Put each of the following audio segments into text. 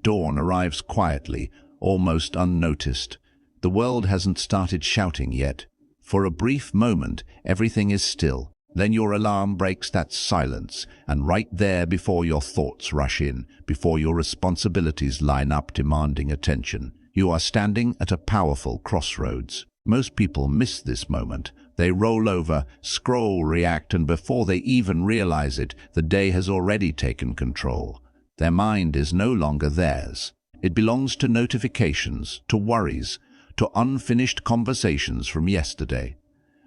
Dawn arrives quietly, almost unnoticed. The world hasn't started shouting yet. For a brief moment, everything is still. Then your alarm breaks that silence, and right there before your thoughts rush in, before your responsibilities line up demanding attention, you are standing at a powerful crossroads. Most people miss this moment. They roll over, scroll, react, and before they even realize it, the day has already taken control. Their mind is no longer theirs. It belongs to notifications, to worries, to unfinished conversations from yesterday.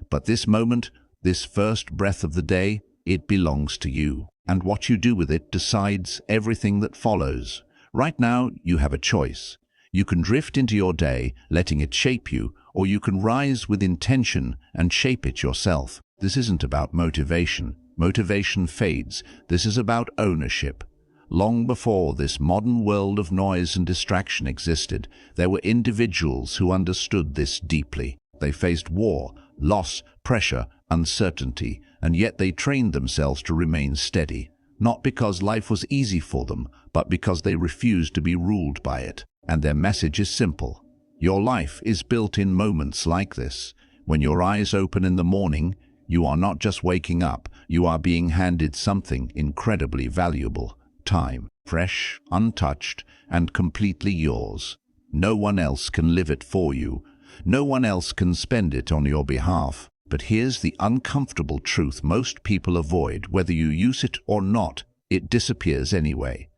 But this moment, this first breath of the day, it belongs to you. And what you do with it decides everything that follows. Right now, you have a choice. You can drift into your day, letting it shape you, or you can rise with intention and shape it yourself. This isn't about motivation. Motivation fades. This is about ownership. Long before this modern world of noise and distraction existed, there were individuals who understood this deeply. They faced war, loss, pressure, uncertainty, and yet they trained themselves to remain steady, not because life was easy for them, but because they refused to be ruled by it. And their message is simple. Your life is built in moments like this. When your eyes open in the morning, you are not just waking up, you are being handed something incredibly valuable. Time, fresh, untouched, and completely yours. No one else can live it for you. No one else can spend it on your behalf. But here's the uncomfortable truth most people avoid. Whether you use it or not, it disappears anyway.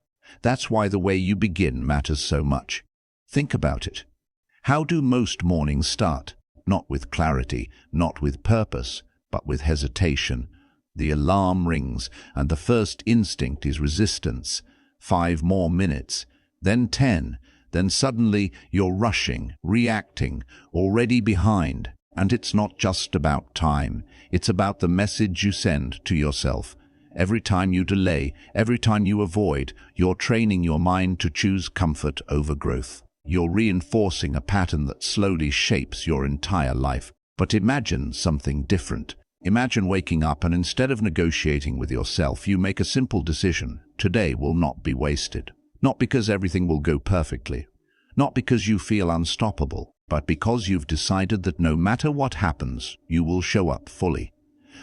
That's why the way you begin matters so much. Think about it. How do most mornings start? Not with clarity, not with purpose, but with hesitation. The alarm rings, and the first instinct is resistance. 5 more minutes, then 10, then suddenly you're rushing, reacting, already behind. And it's not just about time, it's about the message you send to yourself. Every time you delay, every time you avoid, you're training your mind to choose comfort over growth. You're reinforcing a pattern that slowly shapes your entire life. But imagine something different. Imagine waking up and instead of negotiating with yourself, you make a simple decision. Today will not be wasted. Not because everything will go perfectly. Not because you feel unstoppable, but because you've decided that no matter what happens, you will show up fully.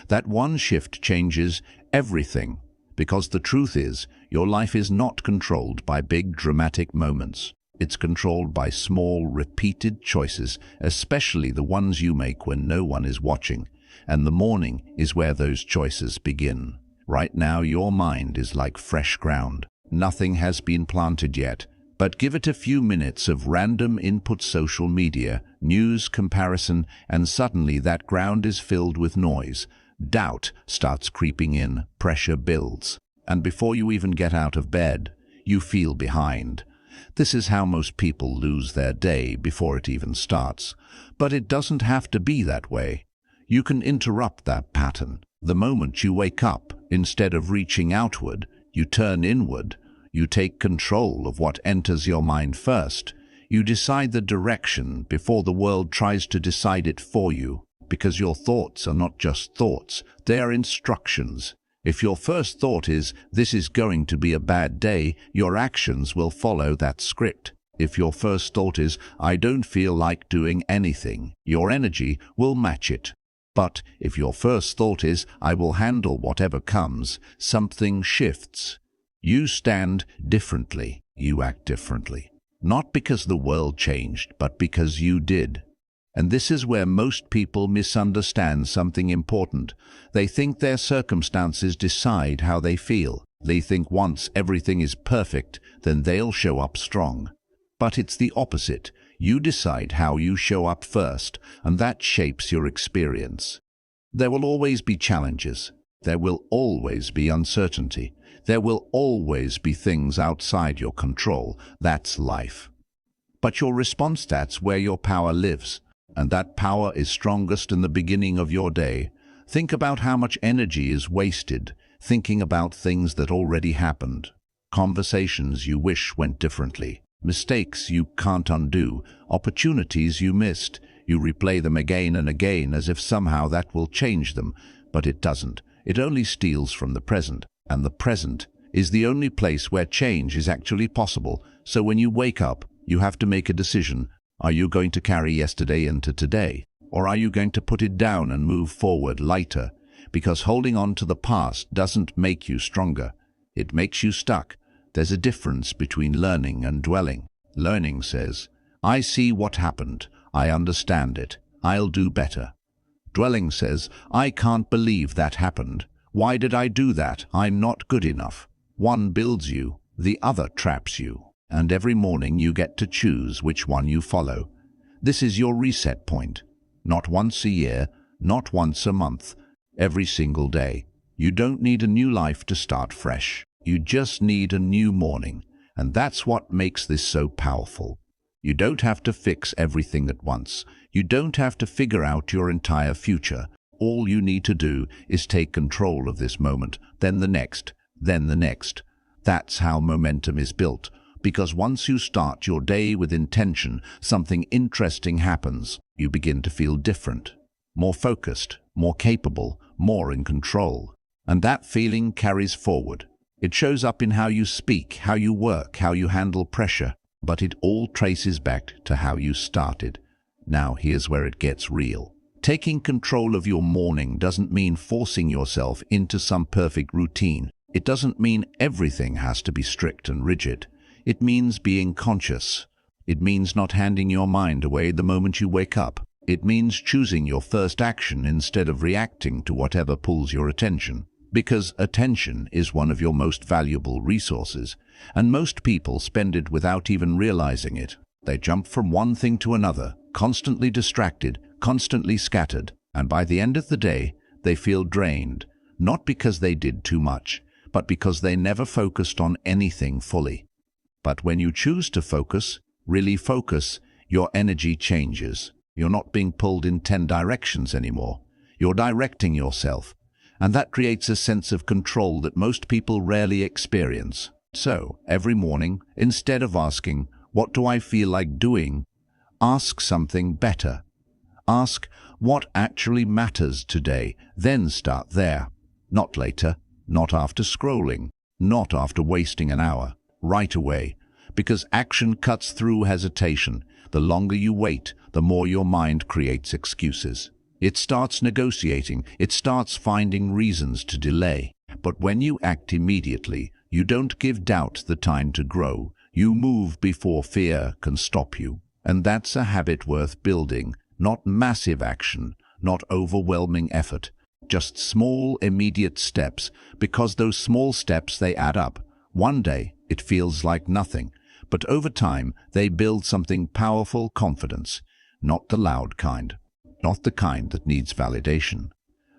That one shift changes everything, because the truth is, your life is not controlled by big dramatic moments. It's controlled by small, repeated choices, especially the ones you make when no one is watching. And the morning is where those choices begin. Right now, your mind is like fresh ground. Nothing has been planted yet, but give it a few minutes of random input, social media, news, comparison, and suddenly that ground is filled with noise. Doubt starts creeping in, pressure builds, and before you even get out of bed, you feel behind. This is how most people lose their day before it even starts. But it doesn't have to be that way. You can interrupt that pattern. The moment you wake up, instead of reaching outward, you turn inward. You take control of what enters your mind first. You decide the direction before the world tries to decide it for you. Because your thoughts are not just thoughts, they are instructions. If your first thought is, "This is going to be a bad day," your actions will follow that script. If your first thought is, "I don't feel like doing anything," your energy will match it. But if your first thought is, "I will handle whatever comes," something shifts. You stand differently. You act differently. Not because the world changed, but because you did. And this is where most people misunderstand something important. They think their circumstances decide how they feel. They think once everything is perfect, then they'll show up strong. But it's the opposite. You decide how you show up first, and that shapes your experience. There will always be challenges. There will always be uncertainty. There will always be things outside your control. That's life. But your response, that's where your power lives. And that power is strongest in the beginning of your day. Think about how much energy is wasted thinking about things that already happened. Conversations you wish went differently. Mistakes you can't undo. Opportunities you missed. You replay them again and again as if somehow that will change them. But it doesn't. It only steals from the present. And the present is the only place where change is actually possible. So when you wake up, you have to make a decision. Are you going to carry yesterday into today? Or are you going to put it down and move forward lighter? Because holding on to the past doesn't make you stronger. It makes you stuck. There's a difference between learning and dwelling. Learning says, I see what happened. I understand it. I'll do better. Dwelling says, I can't believe that happened. Why did I do that? I'm not good enough. One builds you, the other traps you. And every morning you get to choose which one you follow. This is your reset point. Not once a year, not once a month, every single day. You don't need a new life to start fresh. You just need a new morning. And that's what makes this so powerful. You don't have to fix everything at once. You don't have to figure out your entire future. All you need to do is take control of this moment, then the next, then the next. That's how momentum is built. Because once you start your day with intention, something interesting happens. You begin to feel different, more focused, more capable, more in control. And that feeling carries forward. It shows up in how you speak, how you work, how you handle pressure. But it all traces back to how you started. Now here's where it gets real. Taking control of your morning doesn't mean forcing yourself into some perfect routine. It doesn't mean everything has to be strict and rigid. It means being conscious. It means not handing your mind away the moment you wake up. It means choosing your first action instead of reacting to whatever pulls your attention. Because attention is one of your most valuable resources, and most people spend it without even realizing it. They jump from one thing to another, constantly distracted, constantly scattered, and by the end of the day, they feel drained, not because they did too much, but because they never focused on anything fully. But when you choose to focus, really focus, your energy changes. You're not being pulled in 10 directions anymore. You're directing yourself. And that creates a sense of control that most people rarely experience. So, every morning, instead of asking, what do I feel like doing? Ask something better. Ask, what actually matters today? Then start there. Not later, not after scrolling, not after wasting an hour. Right away. Because action cuts through hesitation. The longer you wait, the more your mind creates excuses. It starts negotiating, it starts finding reasons to delay. But when you act immediately, you don't give doubt the time to grow. You move before fear can stop you. And that's a habit worth building, not massive action, not overwhelming effort. Just small, immediate steps, because those small steps, they add up. One day, it feels like nothing. But over time, they build something powerful, confidence. Not the loud kind. Not the kind that needs validation.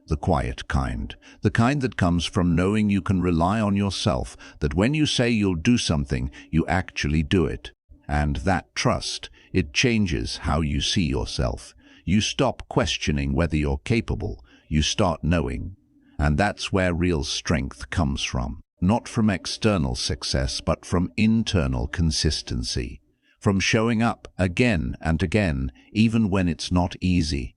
The quiet kind. The kind that comes from knowing you can rely on yourself, that when you say you'll do something, you actually do it. And that trust, it changes how you see yourself. You stop questioning whether you're capable. You start knowing. And that's where real strength comes from. Not from external success, but from internal consistency. From showing up again and again, even when it's not easy.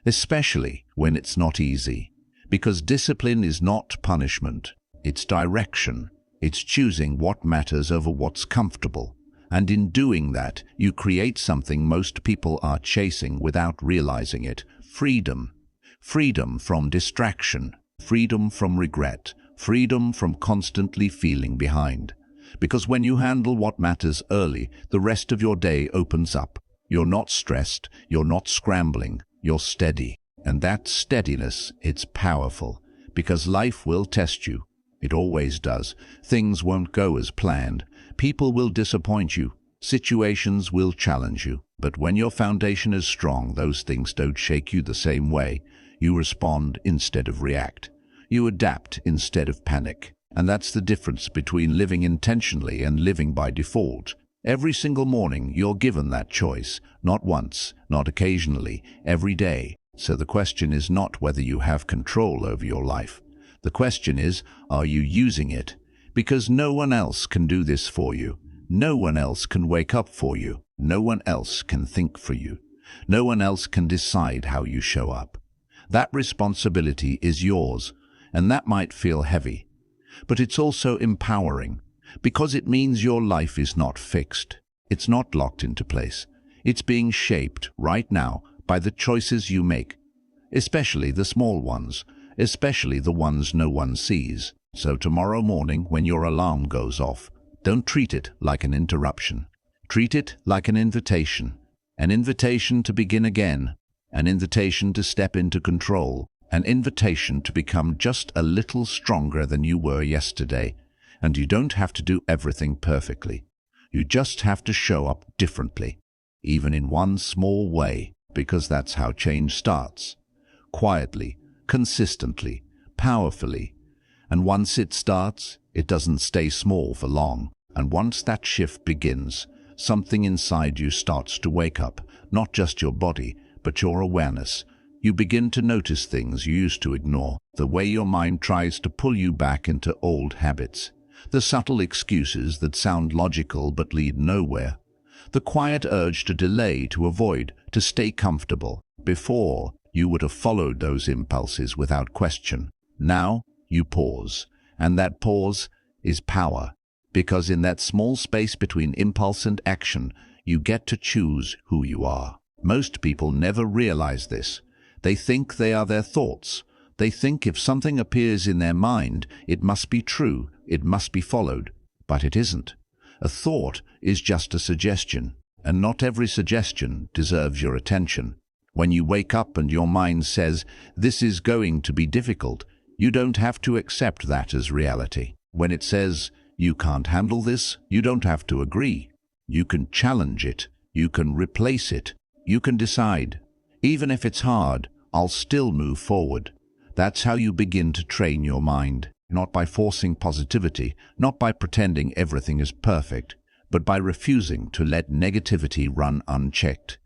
Especially when it's not easy. Because discipline is not punishment. It's direction. It's choosing what matters over what's comfortable. And in doing that, you create something most people are chasing without realizing it. Freedom. Freedom from distraction. Freedom from regret. Freedom from constantly feeling behind. Because when you handle what matters early, the rest of your day opens up. You're not stressed. You're not scrambling. You're steady. And that steadiness, it's powerful. Because life will test you. It always does. Things won't go as planned. People will disappoint you. Situations will challenge you. But when your foundation is strong, those things don't shake you the same way. You respond instead of react. You adapt instead of panic. And that's the difference between living intentionally and living by default. Every single morning, you're given that choice. Not once, not occasionally, every day. So the question is not whether you have control over your life. The question is, are you using it? Because no one else can do this for you. No one else can wake up for you. No one else can think for you. No one else can decide how you show up. That responsibility is yours, and that might feel heavy. But it's also empowering, because it means your life is not fixed. It's not locked into place. It's being shaped right now by the choices you make, especially the small ones, especially the ones no one sees. So tomorrow morning, when your alarm goes off, don't treat it like an interruption. Treat it like an invitation to begin again, an invitation to step into control, an invitation to become just a little stronger than you were yesterday. And you don't have to do everything perfectly. You just have to show up differently, even in one small way, because that's how change starts. Quietly, consistently, powerfully. And once it starts, it doesn't stay small for long. And once that shift begins, something inside you starts to wake up, not just your body, but your awareness. You begin to notice things you used to ignore, the way your mind tries to pull you back into old habits, the subtle excuses that sound logical but lead nowhere, the quiet urge to delay, to avoid, to stay comfortable. Before, you would have followed those impulses without question. Now, you pause, and that pause is power, because in that small space between impulse and action, you get to choose who you are. Most people never realize this. They think they are their thoughts. They think if something appears in their mind, it must be true, it must be followed. But it isn't. A thought is just a suggestion, and not every suggestion deserves your attention. When you wake up and your mind says, "This is going to be difficult," you don't have to accept that as reality. When it says, "You can't handle this," you don't have to agree. You can challenge it. You can replace it. You can decide, even if it's hard, I'll still move forward. That's how you begin to train your mind, not by forcing positivity, not by pretending everything is perfect, but by refusing to let negativity run unchecked.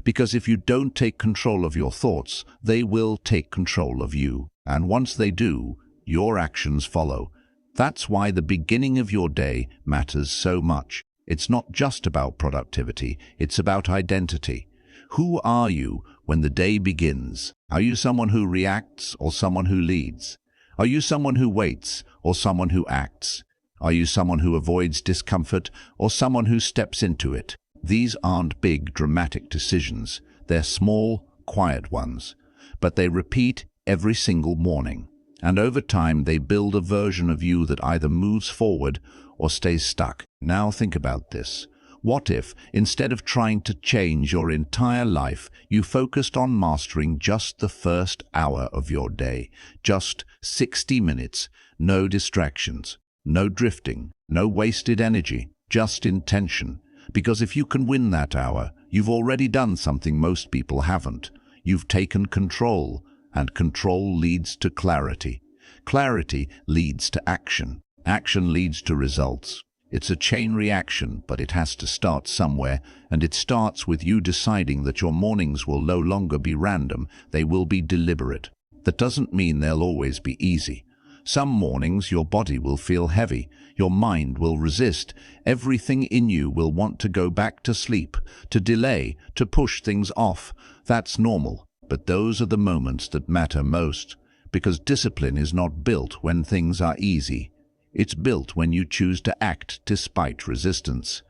Because if you don't take control of your thoughts, they will take control of you. And once they do, your actions follow. That's why the beginning of your day matters so much. It's not just about productivity, it's about identity. Who are you when the day begins? Are you someone who reacts or someone who leads? Are you someone who waits or someone who acts? Are you someone who avoids discomfort or someone who steps into it? These aren't big, dramatic decisions. They're small, quiet ones. But they repeat every single morning. And over time, they build a version of you that either moves forward or stays stuck. Now think about this. What if, instead of trying to change your entire life, you focused on mastering just the first hour of your day? Just 60 minutes, no distractions, no drifting, no wasted energy, just intention. Because if you can win that hour, you've already done something most people haven't. You've taken control, and control leads to clarity. Clarity leads to action. Action leads to results. It's a chain reaction, but it has to start somewhere, and it starts with you deciding that your mornings will no longer be random, they will be deliberate. That doesn't mean they'll always be easy. Some mornings your body will feel heavy, your mind will resist, everything in you will want to go back to sleep, to delay, to push things off. That's normal, but those are the moments that matter most, because discipline is not built when things are easy. It's built when you choose to act despite resistance,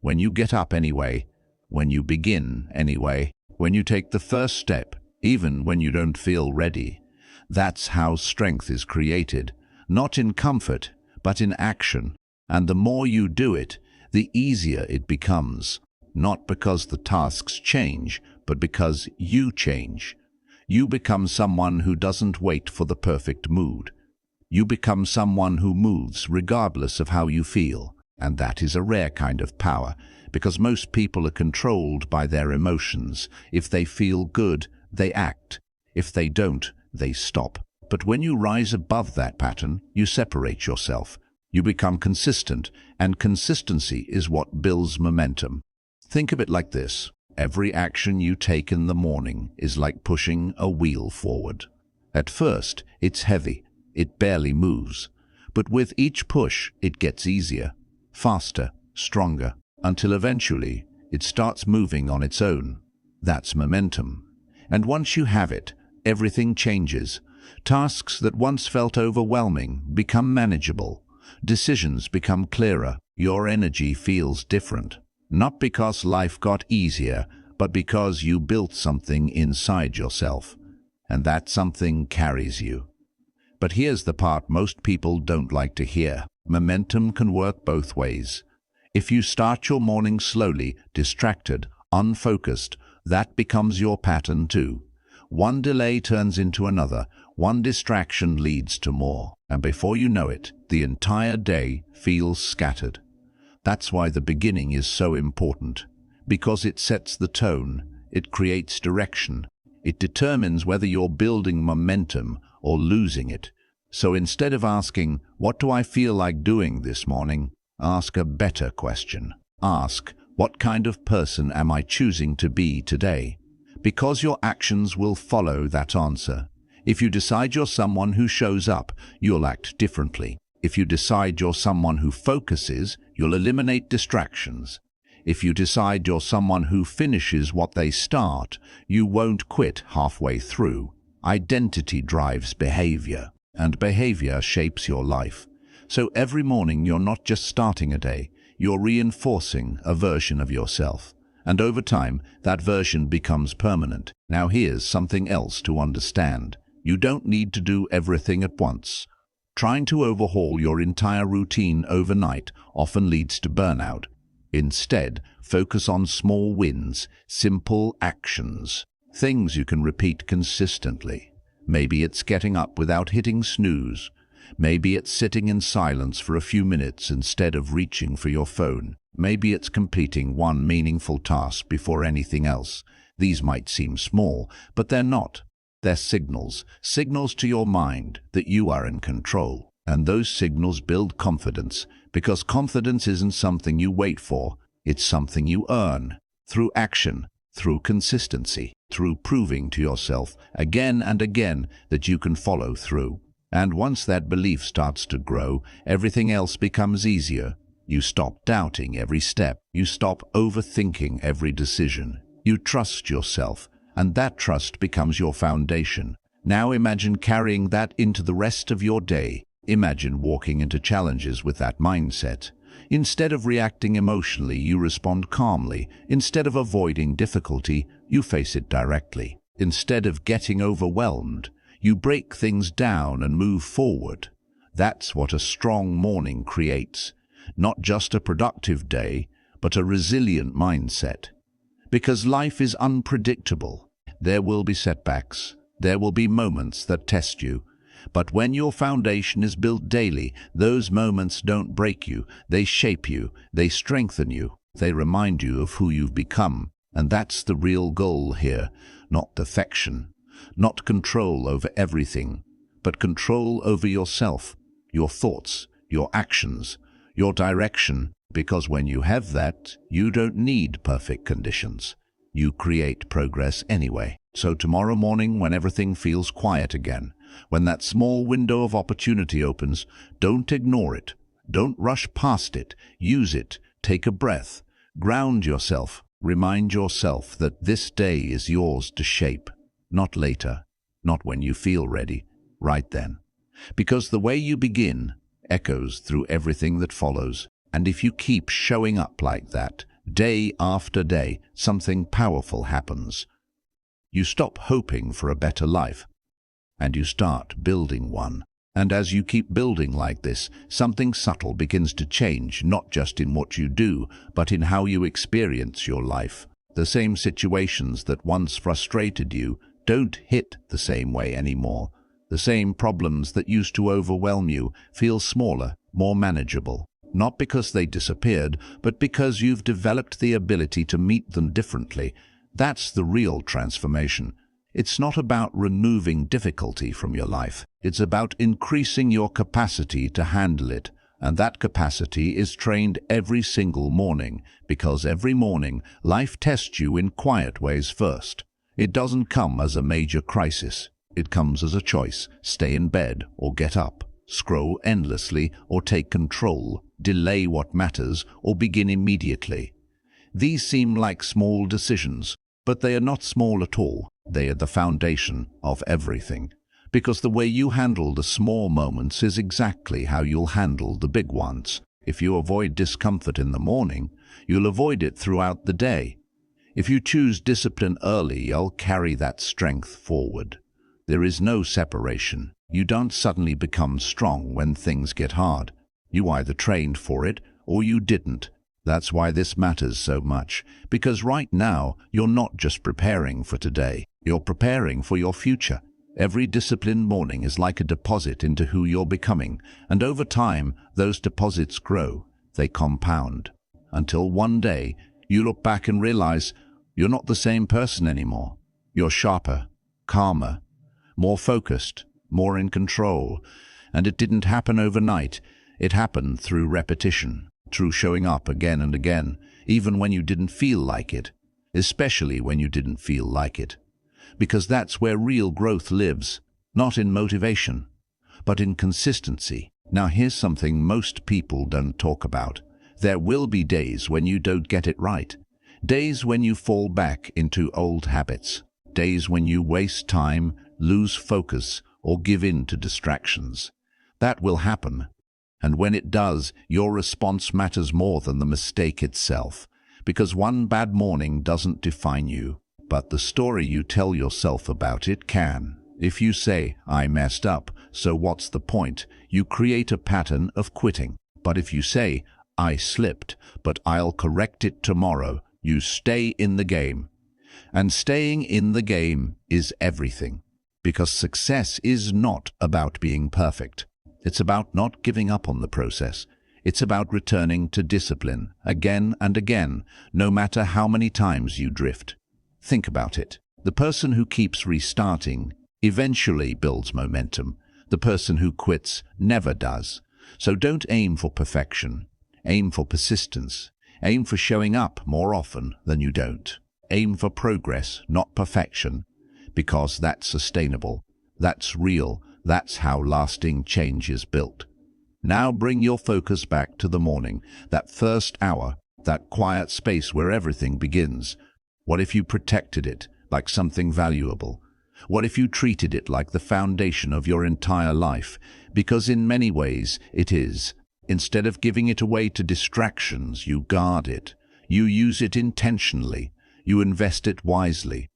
when you get up anyway, when you begin anyway, when you take the first step, even when you don't feel ready. That's how strength is created, not in comfort, but in action. And the more you do it, the easier it becomes, not because the tasks change, but because you change. You become someone who doesn't wait for the perfect mood. You become someone who moves regardless of how you feel, and that is a rare kind of power, because most people are controlled by their emotions. If they feel good, they act. If they don't, they stop. But when you rise above that pattern, you separate yourself. You become consistent, and consistency is what builds momentum. Think of it like this. Every action you take in the morning is like pushing a wheel forward. At first, it's heavy. It barely moves. But with each push, it gets easier, faster, stronger, until eventually it starts moving on its own. That's momentum. And once you have it, everything changes. Tasks that once felt overwhelming become manageable. Decisions become clearer. Your energy feels different. Not because life got easier, but because you built something inside yourself. And that something carries you. But here's the part most people don't like to hear. Momentum can work both ways. If you start your morning slowly, distracted, unfocused, that becomes your pattern too. One delay turns into another, one distraction leads to more, and before you know it, the entire day feels scattered. That's why the beginning is so important, because it sets the tone, it creates direction, it determines whether you're building momentum or losing it. So instead of asking, "What do I feel like doing this morning?" ask a better question. Ask, "What kind of person am I choosing to be today?" Because your actions will follow that answer. If you decide you're someone who shows up, you'll act differently. If you decide you're someone who focuses, you'll eliminate distractions. If you decide you're someone who finishes what they start, you won't quit halfway through. Identity drives behavior, and behavior shapes your life. So every morning you're not just starting a day, you're reinforcing a version of yourself. And over time, that version becomes permanent. Now here's something else to understand. You don't need to do everything at once. Trying to overhaul your entire routine overnight often leads to burnout. Instead, focus on small wins, simple actions, things you can repeat consistently. Maybe it's getting up without hitting snooze. Maybe it's sitting in silence for a few minutes instead of reaching for your phone. Maybe it's completing one meaningful task before anything else. These might seem small, but they're not. They're signals to your mind that you are in control. And those signals build confidence, because confidence isn't something you wait for, it's something you earn. Through action, through consistency, through proving to yourself again and again that you can follow through. And once that belief starts to grow, everything else becomes easier. You stop doubting every step. You stop overthinking every decision. You trust yourself, and that trust becomes your foundation. Now imagine carrying that into the rest of your day. Imagine walking into challenges with that mindset. Instead of reacting emotionally, you respond calmly. Instead of avoiding difficulty, you face it directly. Instead of getting overwhelmed, you break things down and move forward. That's what a strong morning creates. Not just a productive day, but a resilient mindset. Because life is unpredictable. There will be setbacks. There will be moments that test you. But when your foundation is built daily, those moments don't break you. They shape you. They strengthen you. They remind you of who you've become. And that's the real goal here. Not perfection. Not control over everything. But control over yourself, your thoughts, your actions, your direction. Because when you have that, you don't need perfect conditions. You create progress anyway. So tomorrow morning, when everything feels quiet again, when that small window of opportunity opens, don't ignore it. Don't rush past it. Use it. Take a breath. Ground yourself. Remind yourself that this day is yours to shape. Not later. Not when you feel ready. Right then. Because the way you begin echoes through everything that follows. And if you keep showing up like that, day after day, something powerful happens. You stop hoping for a better life, and you start building one. And as you keep building like this, something subtle begins to change, not just in what you do, but in how you experience your life. The same situations that once frustrated you don't hit the same way anymore. The same problems that used to overwhelm you feel smaller, more manageable. Not because they disappeared, but because you've developed the ability to meet them differently. That's the real transformation. It's not about removing difficulty from your life. It's about increasing your capacity to handle it. And that capacity is trained every single morning, because every morning life tests you in quiet ways first. It doesn't come as a major crisis. It comes as a choice. Stay in bed or get up. Scroll endlessly or take control. Delay what matters or begin immediately. These seem like small decisions, but they are not small at all. They are the foundation of everything. Because the way you handle the small moments is exactly how you'll handle the big ones. If you avoid discomfort in the morning, you'll avoid it throughout the day. If you choose discipline early, you'll carry that strength forward. There is no separation. You don't suddenly become strong when things get hard. You either trained for it or you didn't. That's why this matters so much, because right now you're not just preparing for today, you're preparing for your future. Every disciplined morning is like a deposit into who you're becoming, and over time those deposits grow, they compound, until one day you look back and realize you're not the same person anymore. You're sharper, calmer, more focused, more in control, and it didn't happen overnight. It happened through repetition, through showing up again and again, even when you didn't feel like it, especially when you didn't feel like it. Because that's where real growth lives, not in motivation, but in consistency. Now here's something most people don't talk about. There will be days when you don't get it right, days when you fall back into old habits, days when you waste time, lose focus, or give in to distractions. That will happen. And when it does, your response matters more than the mistake itself, because one bad morning doesn't define you, but the story you tell yourself about it can. If you say, "I messed up, so what's the point?" you create a pattern of quitting. But if you say, "I slipped, but I'll correct it tomorrow," you stay in the game. And staying in the game is everything, because success is not about being perfect. It's about not giving up on the process. It's about returning to discipline again and again, no matter how many times you drift. Think about it. The person who keeps restarting eventually builds momentum. The person who quits never does. So don't aim for perfection. Aim for persistence. Aim for showing up more often than you don't. Aim for progress, not perfection, because that's sustainable. That's real. That's how lasting change is built. Now bring your focus back to the morning, that first hour, that quiet space where everything begins. What if you protected it like something valuable? What if you treated it like the foundation of your entire life? Because in many ways it is. Instead of giving it away to distractions, you guard it. You use it intentionally. You invest it wisely.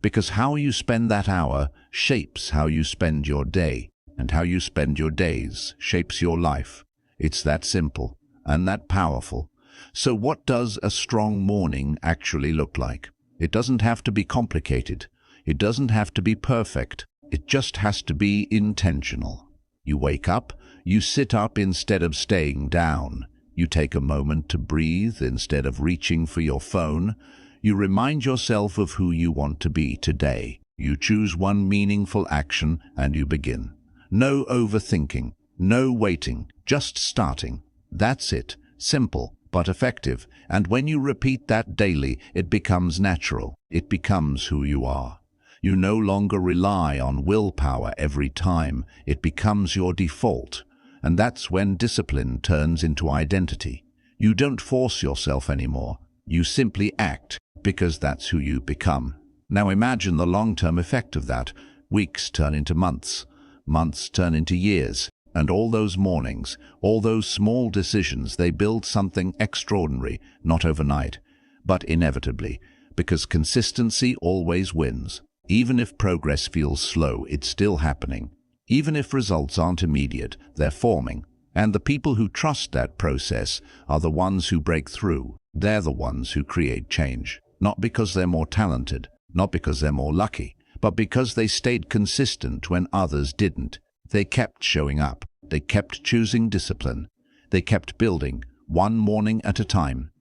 Because how you spend that hour shapes how you spend your day, and how you spend your days shapes your life. It's that simple and that powerful. So what does a strong morning actually look like? It doesn't have to be complicated. It doesn't have to be perfect. It just has to be intentional. You wake up, you sit up instead of staying down. You take a moment to breathe instead of reaching for your phone. You remind yourself of who you want to be today. You choose one meaningful action and you begin. No overthinking, no waiting, just starting. That's it. Simple, but effective. And when you repeat that daily, it becomes natural. It becomes who you are. You no longer rely on willpower every time. It becomes your default. And that's when discipline turns into identity. You don't force yourself anymore. You simply act, because that's who you become. Now imagine the long-term effect of that. Weeks turn into months. Months turn into years. And all those mornings, all those small decisions, they build something extraordinary, not overnight, but inevitably, because consistency always wins. Even if progress feels slow, it's still happening. Even if results aren't immediate, they're forming. And the people who trust that process are the ones who break through. They're the ones who create change. Not because they're more talented, not because they're more lucky, but because they stayed consistent when others didn't. They kept showing up. They kept choosing discipline. They kept building, one morning at a time.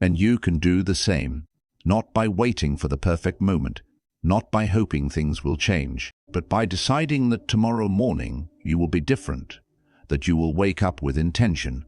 And you can do the same. Not by waiting for the perfect moment, not by hoping things will change, but by deciding that tomorrow morning you will be different, that you will wake up with intention,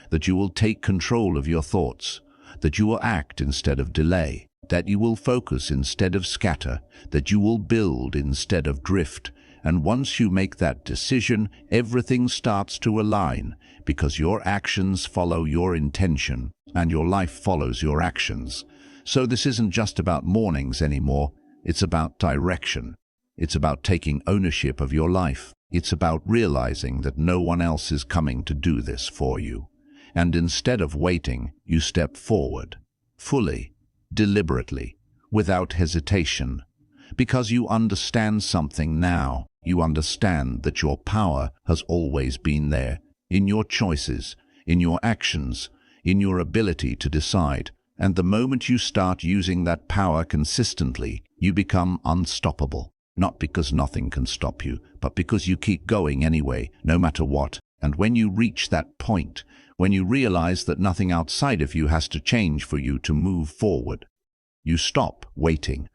that you will take control of your thoughts, that you will act instead of delay, that you will focus instead of scatter, that you will build instead of drift. And once you make that decision, everything starts to align, because your actions follow your intention, and your life follows your actions. So this isn't just about mornings anymore, it's about direction. It's about taking ownership of your life. It's about realizing that no one else is coming to do this for you. And instead of waiting, you step forward, fully, deliberately, without hesitation. Because you understand something now. You understand that your power has always been there, in your choices, in your actions, in your ability to decide. And the moment you start using that power consistently, you become unstoppable. Not because nothing can stop you, but because you keep going anyway, no matter what. And when you reach that point, when you realize that nothing outside of you has to change for you to move forward, you stop waiting.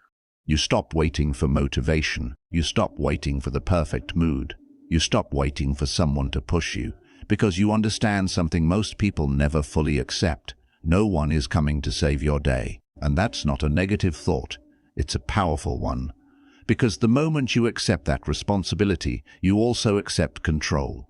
You stop waiting for motivation. You stop waiting for the perfect mood. You stop waiting for someone to push you, because you understand something most people never fully accept. No one is coming to save your day. And that's not a negative thought. It's a powerful one. Because the moment you accept that responsibility, you also accept control.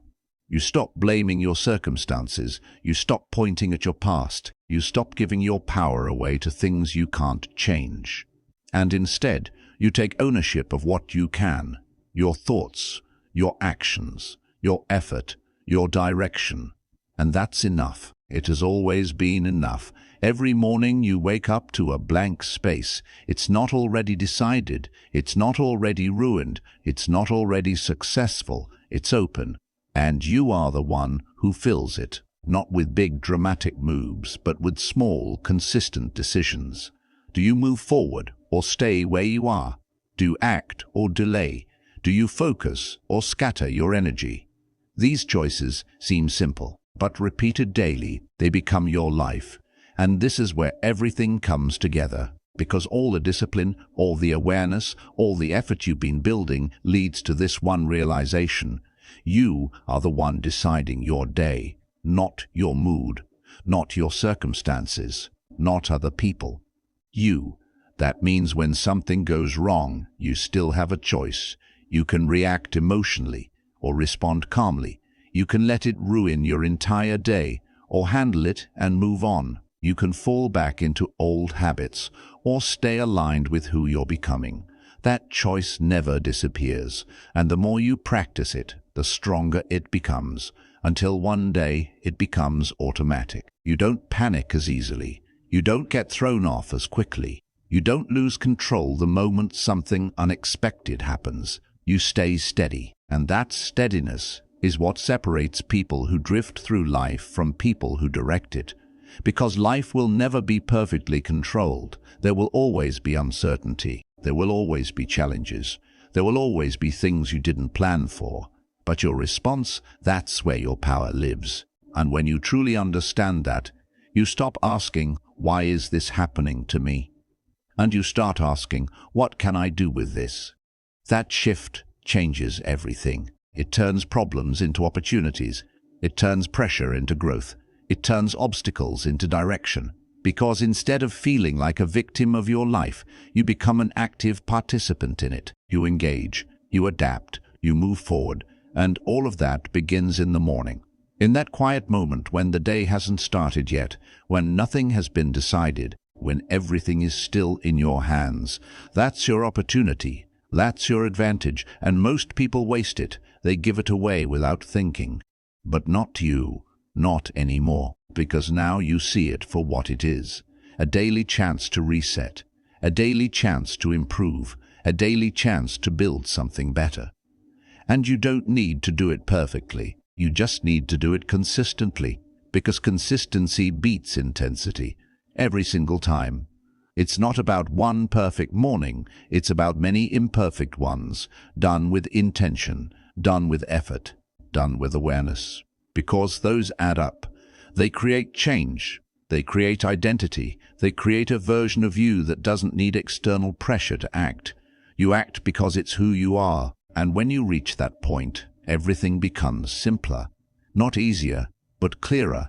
You stop blaming your circumstances. You stop pointing at your past. You stop giving your power away to things you can't change. And instead, you take ownership of what you can, your thoughts, your actions, your effort, your direction. And that's enough. It has always been enough. Every morning you wake up to a blank space. It's not already decided. It's not already ruined. It's not already successful. It's open. And you are the one who fills it, not with big dramatic moves, but with small, consistent decisions. Do you move forward or stay where you are? Do you act or delay? Do you focus or scatter your energy? These choices seem simple, but repeated daily, they become your life. And this is where everything comes together, because all the discipline, all the awareness, all the effort you've been building leads to this one realization. You are the one deciding your day, not your mood, not your circumstances, not other people. You. That means when something goes wrong, you still have a choice. You can react emotionally or respond calmly. You can let it ruin your entire day or handle it and move on. You can fall back into old habits or stay aligned with who you're becoming. That choice never disappears, and the more you practice it, the stronger it becomes, until one day it becomes automatic. You don't panic as easily. You don't get thrown off as quickly. You don't lose control the moment something unexpected happens. You stay steady, and that steadiness is what separates people who drift through life from people who direct it. Because life will never be perfectly controlled. There will always be uncertainty. There will always be challenges. There will always be things you didn't plan for. But your response, that's where your power lives. And when you truly understand that, you stop asking, why is this happening to me? And you start asking, what can I do with this? That shift changes everything. It turns problems into opportunities. It turns pressure into growth. It turns obstacles into direction. Because instead of feeling like a victim of your life, you become an active participant in it. You engage, you adapt, you move forward, and all of that begins in the morning. In that quiet moment when the day hasn't started yet, when nothing has been decided, when everything is still in your hands. That's your opportunity. That's your advantage, and most people waste it. They give it away without thinking. But not you, not anymore, because now you see it for what it is. A daily chance to reset, a daily chance to improve, a daily chance to build something better. And you don't need to do it perfectly. You just need to do it consistently, because consistency beats intensity every single time. It's not about one perfect morning, it's about many imperfect ones, done with intention, done with effort, done with awareness. Because those add up. They create change, they create identity, they create a version of you that doesn't need external pressure to act. You act because it's who you are, and when you reach that point, everything becomes simpler. Not easier, but clearer.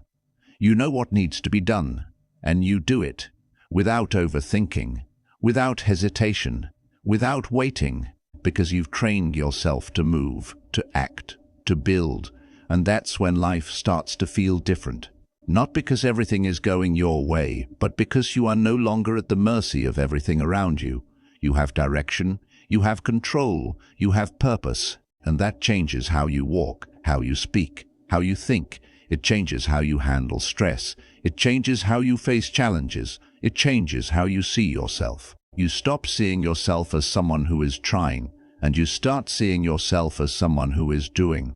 You know what needs to be done, and you do it, without overthinking, without hesitation, without waiting, because you've trained yourself to move, to act, to build, and that's when life starts to feel different. Not because everything is going your way, but because you are no longer at the mercy of everything around you. You have direction, You have control, you have purpose, and that changes how you walk, how you speak, how you think. It changes how you handle stress. It changes how you face challenges. It changes how you see yourself. You stop seeing yourself as someone who is trying, and you start seeing yourself as someone who is doing.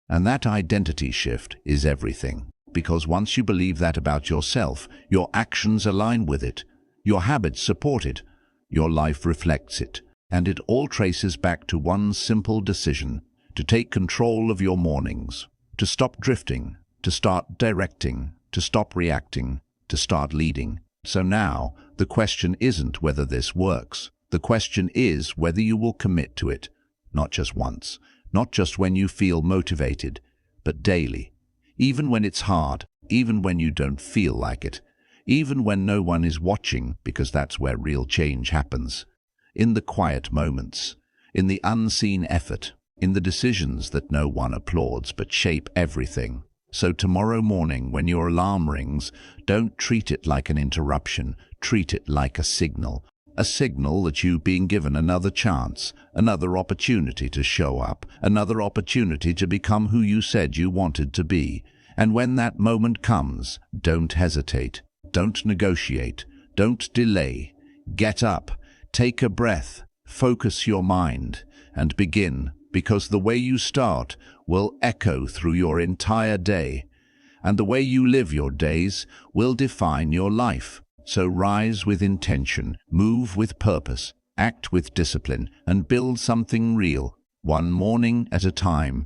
And that identity shift is everything. Because once you believe that about yourself, your actions align with it, your habits support it, your life reflects it, and it all traces back to one simple decision: to take control of your mornings, to stop drifting, to start directing, to stop reacting, to start leading. So now, the question isn't whether this works. The question is whether you will commit to it, not just once, not just when you feel motivated, but daily. Even when it's hard, even when you don't feel like it, even when no one is watching, because that's where real change happens. In the quiet moments, in the unseen effort, in the decisions that no one applauds but shape everything. So tomorrow morning, when your alarm rings, don't treat it like an interruption, treat it like a signal that you've been given another chance, another opportunity to show up, another opportunity to become who you said you wanted to be. And when that moment comes, don't hesitate, don't negotiate, don't delay. Get up, take a breath, focus your mind, and begin, because the way you start will echo through your entire day, and the way you live your days will define your life. So rise with intention, move with purpose, act with discipline, and build something real, one morning at a time.